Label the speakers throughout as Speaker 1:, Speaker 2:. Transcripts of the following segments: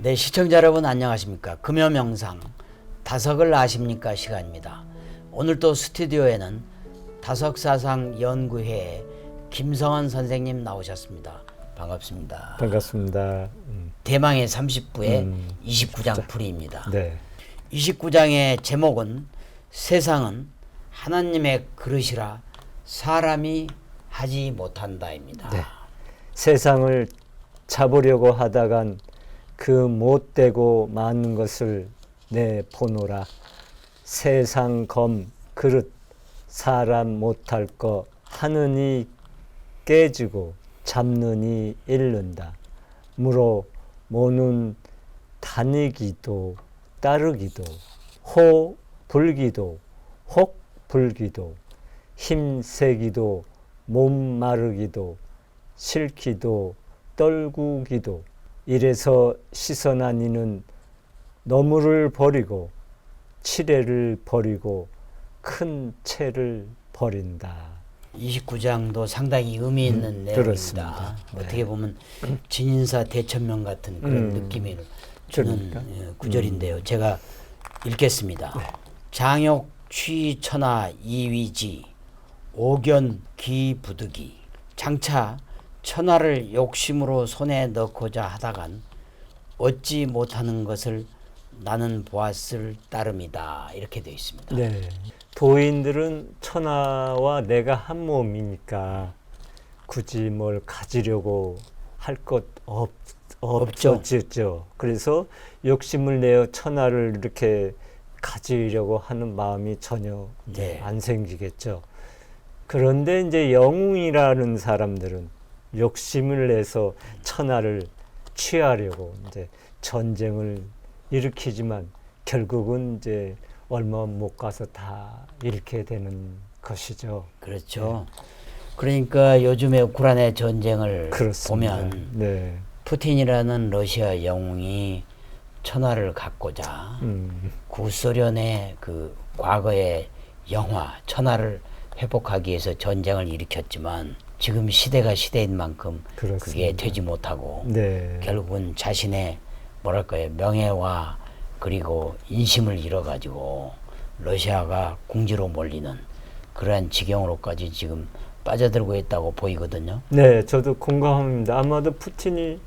Speaker 1: 네, 시청자 여러분 안녕하십니까. 금요명상 다석을 아십니까 시간입니다. 오늘 또 스튜디오에는 다석사상연구회 김성원 선생님 나오셨습니다. 반갑습니다.
Speaker 2: 반갑습니다.
Speaker 1: 대망의 30부의 29장 풀이입니다.
Speaker 2: 네.
Speaker 1: 29장의 제목은 세상은 하나님의 그릇이라 사람이 하지 못한다입니다.
Speaker 2: 네. 세상을 잡으려고 하다간 그 못되고 많은 것을 내보노라. 세상 검 그릇 사람 못할 거 하느니 깨지고 잡느니 잃는다. 무로 모는 다니기도 따르기도 호 불기도 혹 불기도 힘세기도 몸 마르기도 싫기도 떨구기도 이래서 시선한 이는 너무를 버리고 치레를 버리고 큰 채를 버린다.
Speaker 1: 29장도 상당히 의미 있는 내용입니다.
Speaker 2: 그렇습니다. 네.
Speaker 1: 어떻게 보면 진인사 대천명 같은 그런 느낌을 주는
Speaker 2: 그러니까.
Speaker 1: 구절인데요. 제가 읽겠습니다.
Speaker 2: 네.
Speaker 1: 장욕 취천하 이위지 오견 기부득이 장차 천하를 욕심으로 손에 넣고자 하다간 얻지 못하는 것을 나는 보았을 따름이다. 이렇게 되어 있습니다.
Speaker 2: 네. 도인들은 천하와 내가 한 몸이니까 굳이 뭘 가지려고 할 것 없죠. 그래서 욕심을 내어 천하를 이렇게 가지려고 하는 마음이 전혀
Speaker 1: 네.
Speaker 2: 안 생기겠죠. 그런데 이제 영웅이라는 사람들은 욕심을 내서 천하를 취하려고 이제 전쟁을 일으키지만 결국은 이제 얼마 못 가서 다 잃게 되는 것이죠.
Speaker 1: 그렇죠. 그러니까 요즘에 우크라이나 전쟁을
Speaker 2: 그렇습니다.
Speaker 1: 보면
Speaker 2: 네.
Speaker 1: 푸틴이라는 러시아 영웅이 천하를 갖고자 구소련의 그 과거의 영화 천하를 회복하기 위해서 전쟁을 일으켰지만 지금 시대가 시대인 만큼
Speaker 2: 그렇습니다.
Speaker 1: 그게 되지 못하고
Speaker 2: 네.
Speaker 1: 결국은 자신의 뭐랄까요 명예와 그리고 인심을 잃어가지고 러시아가 궁지로 몰리는 그러한 지경으로까지 지금 빠져들고 있다고 보이거든요.
Speaker 2: 네, 저도 공감합니다. 아마도 푸틴이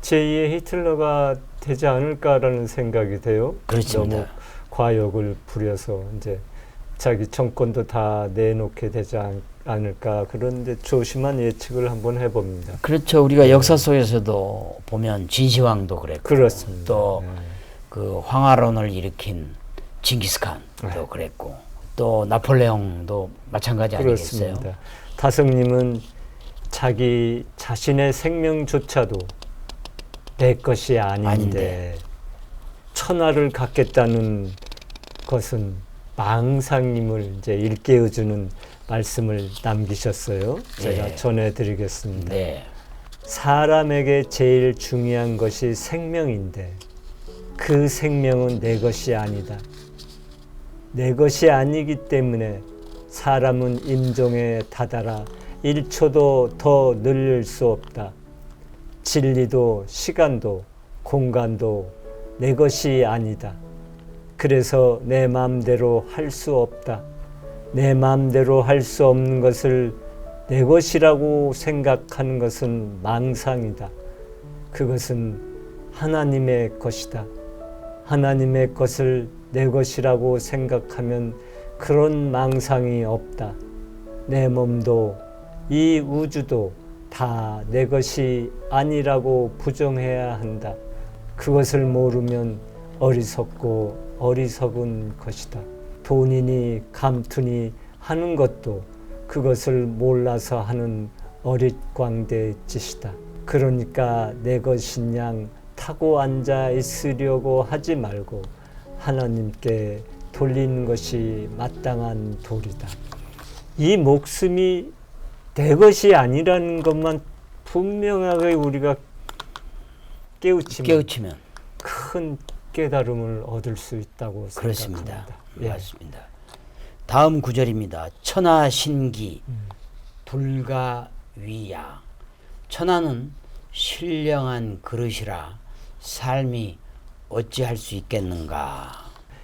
Speaker 2: 제2의 히틀러가 되지 않을까라는 생각이 돼요.
Speaker 1: 그렇습니다.
Speaker 2: 너무 과욕을 부려서 이제 자기 정권도 다 내놓게 되지 않을까 그런데 조심한 예측을 한번 해봅니다.
Speaker 1: 그렇죠. 우리가 역사 속에서도 보면 진시황도 그랬고
Speaker 2: 그렇습니다.
Speaker 1: 또 그 황하론을 일으킨 징기스칸도
Speaker 2: 네.
Speaker 1: 그랬고 또 나폴레옹도 마찬가지 아니겠어요?
Speaker 2: 그렇습니다. 다성님은 자기 자신의 생명조차도 내 것이 아닌데 천하를 갖겠다는 것은 망상임을 이제 일깨워주는 말씀을 남기셨어요. 제가
Speaker 1: 네.
Speaker 2: 전해드리겠습니다.
Speaker 1: 네.
Speaker 2: 사람에게 제일 중요한 것이 생명인데 그 생명은 내 것이 아니다. 내 것이 아니기 때문에 사람은 임종에 다다라 1초도 더 늘릴 수 없다. 진리도 시간도 공간도 내 것이 아니다. 그래서 내 마음대로 할 수 없다. 내 마음대로 할 수 없는 것을 내 것이라고 생각하는 것은 망상이다. 그것은 하나님의 것이다. 하나님의 것을 내 것이라고 생각하면 그런 망상이 없다. 내 몸도 이 우주도 다 내 것이 아니라고 부정해야 한다. 그것을 모르면 어리석고 어리석은 것이다. 본인이 감투니 하는 것도 그것을 몰라서 하는 어릿광대 짓이다. 그러니까 내 것인 양 타고 앉아 있으려고 하지 말고 하나님께 돌리는 것이 마땅한 도리다. 이 목숨이 내 것이 아니라는 것만 분명하게 우리가 깨우치면 큰 깨달음을 얻을 수 있다고
Speaker 1: 그렇습니다.
Speaker 2: 생각합니다.
Speaker 1: 맞습니다. 다음 구절입니다. 천하신기 불가위야. 천하는 신령한 그릇이라 삶이 어찌할 수 있겠는가.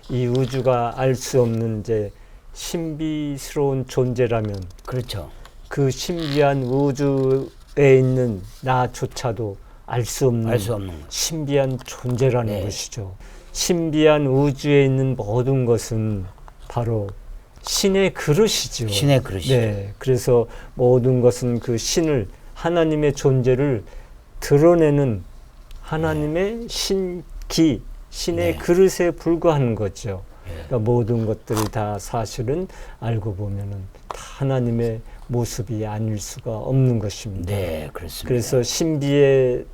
Speaker 2: 이 우주가 알 수 없는 이제 신비스러운 존재라면
Speaker 1: 그렇죠.
Speaker 2: 그 신비한 우주에 있는 나조차도 알 수 없는
Speaker 1: 알 수 없는 것.
Speaker 2: 신비한 존재라는
Speaker 1: 네.
Speaker 2: 것이죠. 신비한 우주에 있는 모든 것은 바로 신의 그릇이죠.
Speaker 1: 신의 그릇이죠.
Speaker 2: 네, 그래서 모든 것은 그 신을 하나님의 존재를 드러내는 하나님의 신기, 신의
Speaker 1: 네.
Speaker 2: 그릇에 불과한 거죠.
Speaker 1: 예.
Speaker 2: 그러니까 모든 것들이 다 사실은 알고 보면은 다 하나님의 모습이 아닐 수가 없는 것입니다.
Speaker 1: 네, 그렇습니다.
Speaker 2: 그래서 신비에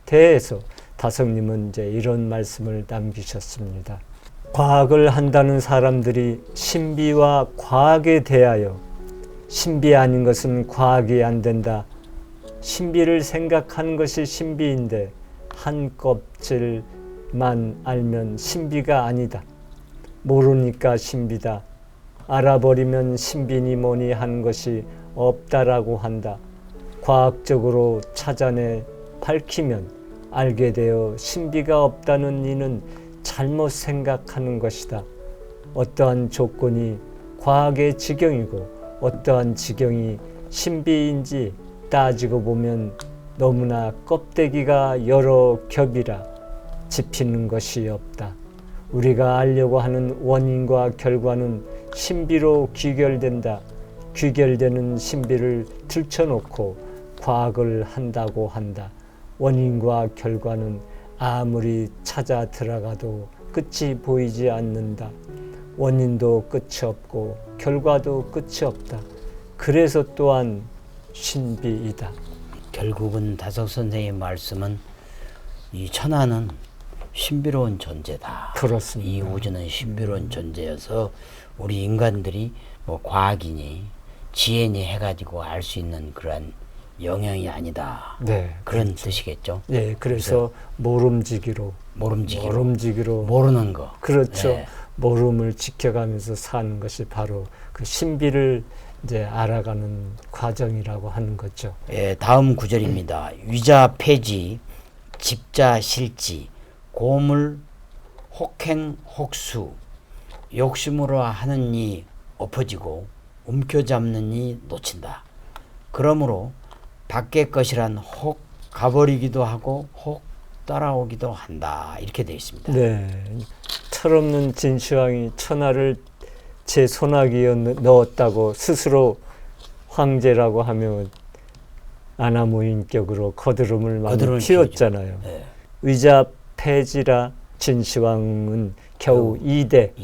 Speaker 2: 대해서 다성님은 이제 이런 말씀을 남기셨습니다. 과학을 한다는 사람들이 신비와 과학에 대하여 신비 아닌 것은 과학이 안 된다. 신비를 생각하는 것이 신비인데 한 껍질만 알면 신비가 아니다. 모르니까 신비다. 알아버리면 신비니 뭐니 하는 것이 없다라고 한다. 과학적으로 찾아내 밝히면 알게 되어 신비가 없다는 이는 잘못 생각하는 것이다. 어떠한 조건이 과학의 지경이고 어떠한 지경이 신비인지 따지고 보면 너무나 껍데기가 여러 겹이라 짚히는 것이 없다. 우리가 알려고 하는 원인과 결과는 신비로 귀결된다. 귀결되는 신비를 들춰놓고 과학을 한다고 한다. 원인과 결과는 아무리 찾아 들어가도 끝이 보이지 않는다. 원인도 끝이 없고 결과도 끝이 없다. 그래서 또한 신비이다.
Speaker 1: 결국은 다석 선생의 말씀은 이 천하는 신비로운 존재다.
Speaker 2: 그렇습니다.
Speaker 1: 이 우주는 신비로운 존재여서 우리 인간들이 뭐 과학이니 지혜니 해가지고 알 수 있는 그러한 영역이 아니다.
Speaker 2: 네,
Speaker 1: 그런 뜻이겠죠.
Speaker 2: 네, 그래서 모름지기로 모름지기로
Speaker 1: 모르는 거.
Speaker 2: 그렇죠.
Speaker 1: 네.
Speaker 2: 모름을 지켜가면서 사는 것이 바로 그 신비를 이제 알아가는 과정이라고 하는 거죠.
Speaker 1: 예, 다음 구절입니다. 위자 폐지, 집자 실지, 고물 혹행 혹수, 욕심으로 하는 이 엎어지고 움켜잡는 이 놓친다. 그러므로 밖의 것이란 혹 가버리기도 하고 혹 따라오기도 한다. 이렇게 되어 있습니다.
Speaker 2: 네, 철없는 진시황이 천하를 제 손아귀에 넣었다고 스스로 황제라고 하면 아나무인격으로 거드름을 많이 피웠잖아요.
Speaker 1: 네.
Speaker 2: 위자 폐지라 진시황은 겨우 2대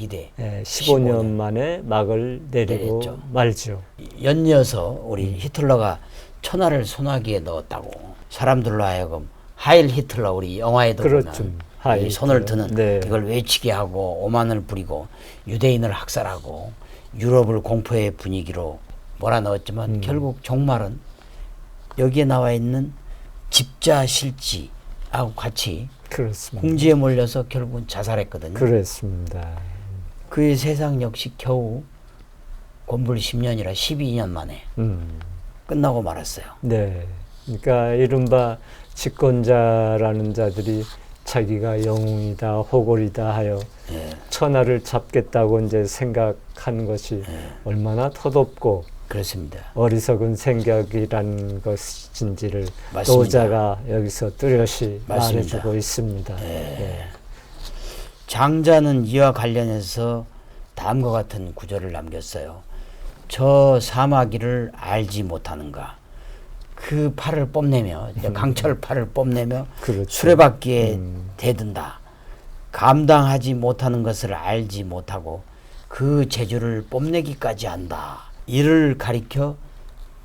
Speaker 2: 15년 만에 막을 내리고
Speaker 1: 내렸죠.
Speaker 2: 말죠.
Speaker 1: 연이어서 우리 히틀러가 천하를 소나기에 넣었다고 사람들로 하여금 하일 히틀러 우리 영화에도
Speaker 2: 그렇죠.
Speaker 1: 보면 이 손을 드는
Speaker 2: 네.
Speaker 1: 이걸 외치게 하고 오만을 부리고 유대인을 학살하고 유럽을 공포의 분위기로 몰아넣었지만 결국 종말은 여기에 나와 있는 집자실지하고 같이
Speaker 2: 그렇습니다.
Speaker 1: 궁지에 몰려서 결국은 자살했거든요.
Speaker 2: 그렇습니다.
Speaker 1: 그의 세상 역시 겨우 곤불 10년이라 12년 만에 끝나고 말았어요.
Speaker 2: 네. 그러니까 이른바 집권자라는 자들이 자기가 영웅이다, 호골이다 하여 천하를 잡겠다고 이제 생각하는 것이 얼마나 터덥고
Speaker 1: 그렇습니다.
Speaker 2: 어리석은 생각이라는 것인지를
Speaker 1: 맞습니다.
Speaker 2: 노자가 여기서 뚜렷이
Speaker 1: 맞습니다.
Speaker 2: 말해주고 있습니다. 네.
Speaker 1: 장자는 이와 관련해서 다음과 같은 구절을 남겼어요. 저 사마귀를 알지 못하는가. 그 팔을 뽐내며 강철 팔을 뽐내며
Speaker 2: 그렇죠.
Speaker 1: 수레바퀴에 대든다. 감당하지 못하는 것을 알지 못하고 그 재주를 뽐내기까지 한다. 이를 가리켜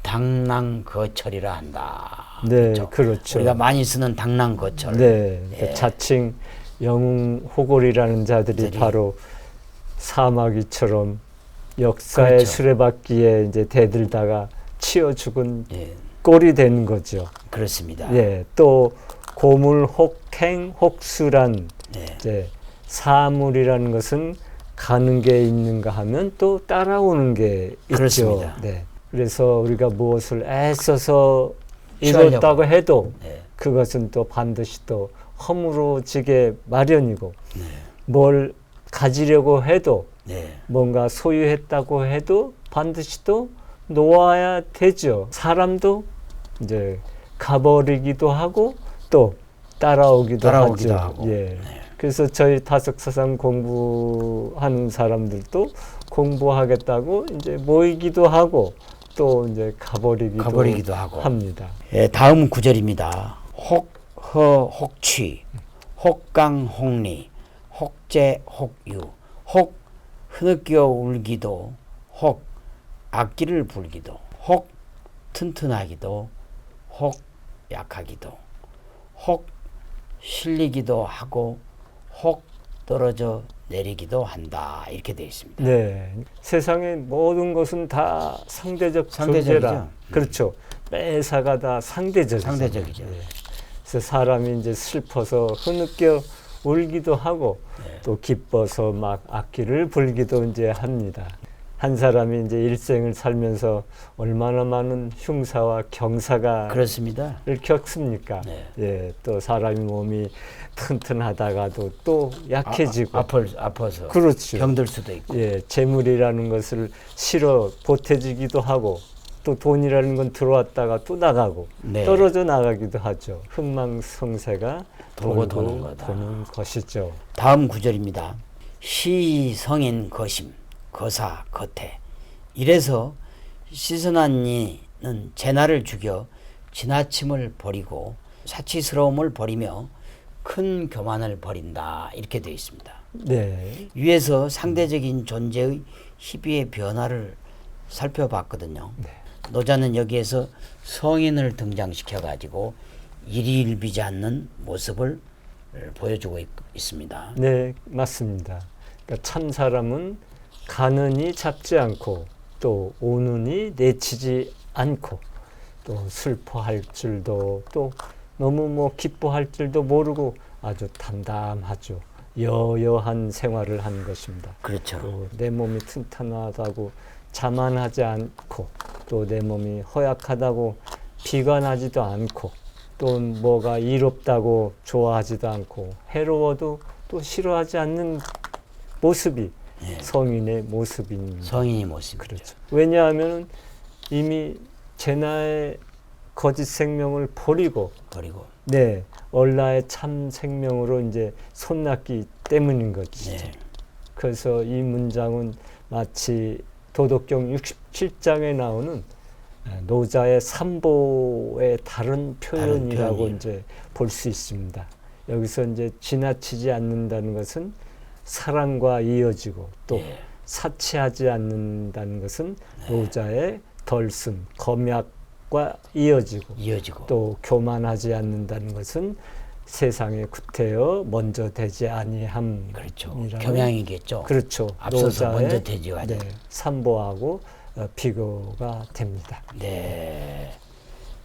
Speaker 1: 당랑거철이라 한다.
Speaker 2: 네, 그렇죠.
Speaker 1: 우리가 많이 쓰는 당랑거철.
Speaker 2: 네, 그러니까 자칭 영웅 호골이라는 자들이 바로 사마귀처럼 역사의
Speaker 1: 그렇죠.
Speaker 2: 수레바퀴에 이제 대들다가 치여 죽은
Speaker 1: 예,
Speaker 2: 꼴이 되는 거죠.
Speaker 1: 그렇습니다.
Speaker 2: 예, 또 고물 혹행 혹수란 이제 사물이라는 것은 가는 게 있는가 하면 또 따라오는 게
Speaker 1: 그렇습니다.
Speaker 2: 있죠. 네. 그래서 우리가 무엇을 애써서
Speaker 1: 취하려고.
Speaker 2: 이뤘다고 해도
Speaker 1: 네.
Speaker 2: 그것은 또 반드시 또 허물어지게 마련이고
Speaker 1: 네.
Speaker 2: 뭘 가지려고 해도
Speaker 1: 네.
Speaker 2: 뭔가 소유했다고 해도 반드시 또 놓아야 되죠. 사람도 이제 가버리기도 하고 또 따라오기도 하죠.
Speaker 1: 하고.
Speaker 2: 예.
Speaker 1: 네.
Speaker 2: 그래서 저희 다석사상 공부하는 사람들도 공부하겠다고 이제 모이기도 하고 또 이제 가버리기도
Speaker 1: 하고
Speaker 2: 합니다.
Speaker 1: 예, 다음 구절입니다. 혹허 혹취 혹강 혹리 혹재 혹유 혹 흐느껴 울기도 혹 악기를 불기도 혹 튼튼하기도 혹 약하기도 혹 실리기도 하고 혹 떨어져 내리기도 한다. 이렇게 되어 있습니다.
Speaker 2: 네, 세상의 모든 것은 다 상대적 존재라. 그렇죠. 매사가 다 상대적이죠. 네. 그래서 사람이 이제 슬퍼서 흐느껴 울기도 하고
Speaker 1: 네.
Speaker 2: 또 기뻐서 막 악기를 불기도 이제 합니다. 한 사람이 이제 일생을 살면서 얼마나 많은 흉사와 경사가
Speaker 1: 그렇습니다.
Speaker 2: 겪습니까?
Speaker 1: 네.
Speaker 2: 예, 또 사람이 몸이 튼튼하다가도 또 약해지고
Speaker 1: 아파서
Speaker 2: 그렇죠.
Speaker 1: 병들 수도 있고.
Speaker 2: 예, 재물이라는 것을 실어 보태지기도 하고 또 돈이라는 건 들어왔다가 또 나가고
Speaker 1: 네.
Speaker 2: 떨어져 나가기도 하죠. 흥망성쇠가
Speaker 1: 돌고
Speaker 2: 돌고
Speaker 1: 도는 거다.
Speaker 2: 도는 것이죠.
Speaker 1: 다음 구절입니다. 시성인 거심 거사 거태 이래서 시선한 이는 재나를 죽여 지나침을 버리고 사치스러움을 버리며 큰 교만을 버린다. 이렇게 되어 있습니다.
Speaker 2: 네.
Speaker 1: 위에서 상대적인 존재의 희비의 변화를 살펴봤거든요.
Speaker 2: 네.
Speaker 1: 노자는 여기에서 성인을 등장시켜 가지고 일희일비지 않는 모습을 보여주고 있습니다.
Speaker 2: 네, 맞습니다. 그러니까 참 사람은 가는이 잡지 않고 또 오는이 내치지 않고 또 슬퍼할 줄도 또 너무 뭐 기뻐할 줄도 모르고 아주 담담하죠. 여여한 생활을 하는 것입니다.
Speaker 1: 그렇죠.
Speaker 2: 또 내 몸이 튼튼하다고 자만하지 않고 또 내 몸이 허약하다고 비관하지도 않고 또 뭐가 이롭다고 좋아하지도 않고 해로워도 또 싫어하지 않는 모습이
Speaker 1: 예.
Speaker 2: 성인의 모습입니다.
Speaker 1: 성인의 모습이죠.
Speaker 2: 그렇죠. 왜냐하면 이미 제나의 거짓 생명을 버리고 네, 얼라의 참 생명으로 이제 손났기 때문인 것이죠.
Speaker 1: 네.
Speaker 2: 그래서 이 문장은 마치 도덕경 67장에 나오는 노자의 삼보의 다른 표현이라고 이제 볼 수 있습니다. 여기서 이제 지나치지 않는다는 것은 사랑과 이어지고 또
Speaker 1: 예.
Speaker 2: 사치하지 않는다는 것은 노자의 덜씀, 검약과 이어지고 또 교만하지 않는다는 것은 세상에 구태여 먼저 되지 아니함.
Speaker 1: 그렇죠. 겸양이겠죠.
Speaker 2: 그렇죠.
Speaker 1: 앞서서 먼저 되지 않.
Speaker 2: 네, 삼보하고 비교가 됩니다.
Speaker 1: 네.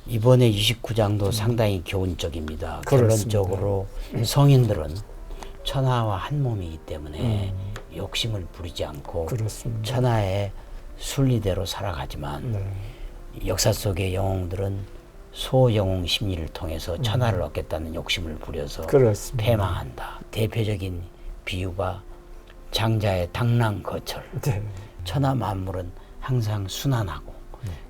Speaker 1: 이번에 29장도 상당히 교훈적입니다. 결론적으로 성인들은 천하와 한 몸이기 때문에 욕심을 부리지 않고
Speaker 2: 그렇습니다.
Speaker 1: 천하의 순리대로 살아가지만 역사 속의 영웅들은 소영웅 심리를 통해서 천하를 얻겠다는 욕심을 부려서
Speaker 2: 그렇습니다.
Speaker 1: 패망한다. 대표적인 비유가 장자의 당랑거철.
Speaker 2: 네.
Speaker 1: 천하 만물은 항상 순환하고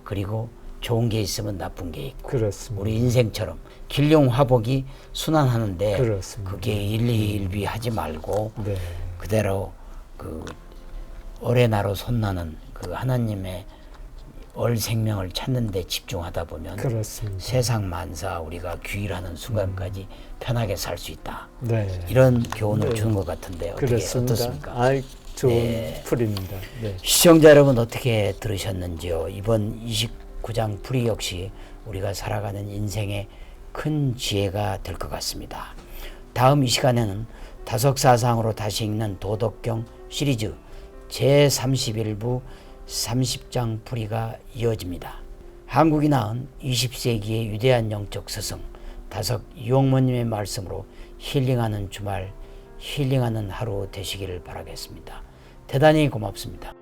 Speaker 1: 그리고 좋은 게 있으면 나쁜 게 있고
Speaker 2: 그렇습니다.
Speaker 1: 우리 인생처럼 길룡화복이 순환하는데
Speaker 2: 그렇습니다.
Speaker 1: 그게 일희일비하지 말고
Speaker 2: 네.
Speaker 1: 그대로 그 어레나로 손나는 그 하나님의 얼 생명을 찾는 데 집중하다 보면
Speaker 2: 그렇습니다.
Speaker 1: 세상 만사 우리가 귀일하는 순간까지 편하게 살 수 있다.
Speaker 2: 네.
Speaker 1: 이런 교훈을 주는 것 같은데 어떻습니까?
Speaker 2: 아이, 좋은 풀입니다. 네.
Speaker 1: 시청자 여러분 어떻게 들으셨는지요? 이번 29장 풀이 역시 우리가 살아가는 인생의 큰 지혜가 될 것 같습니다. 다음 이 시간에는 다석사상으로 다시 읽는 도덕경 시리즈 제31부 30장 풀이가 이어집니다. 한국이 낳은 20세기의 위대한 영적 스승 다석 이용모님의 말씀으로 힐링하는 주말, 힐링하는 하루 되시기를 바라겠습니다. 대단히 고맙습니다.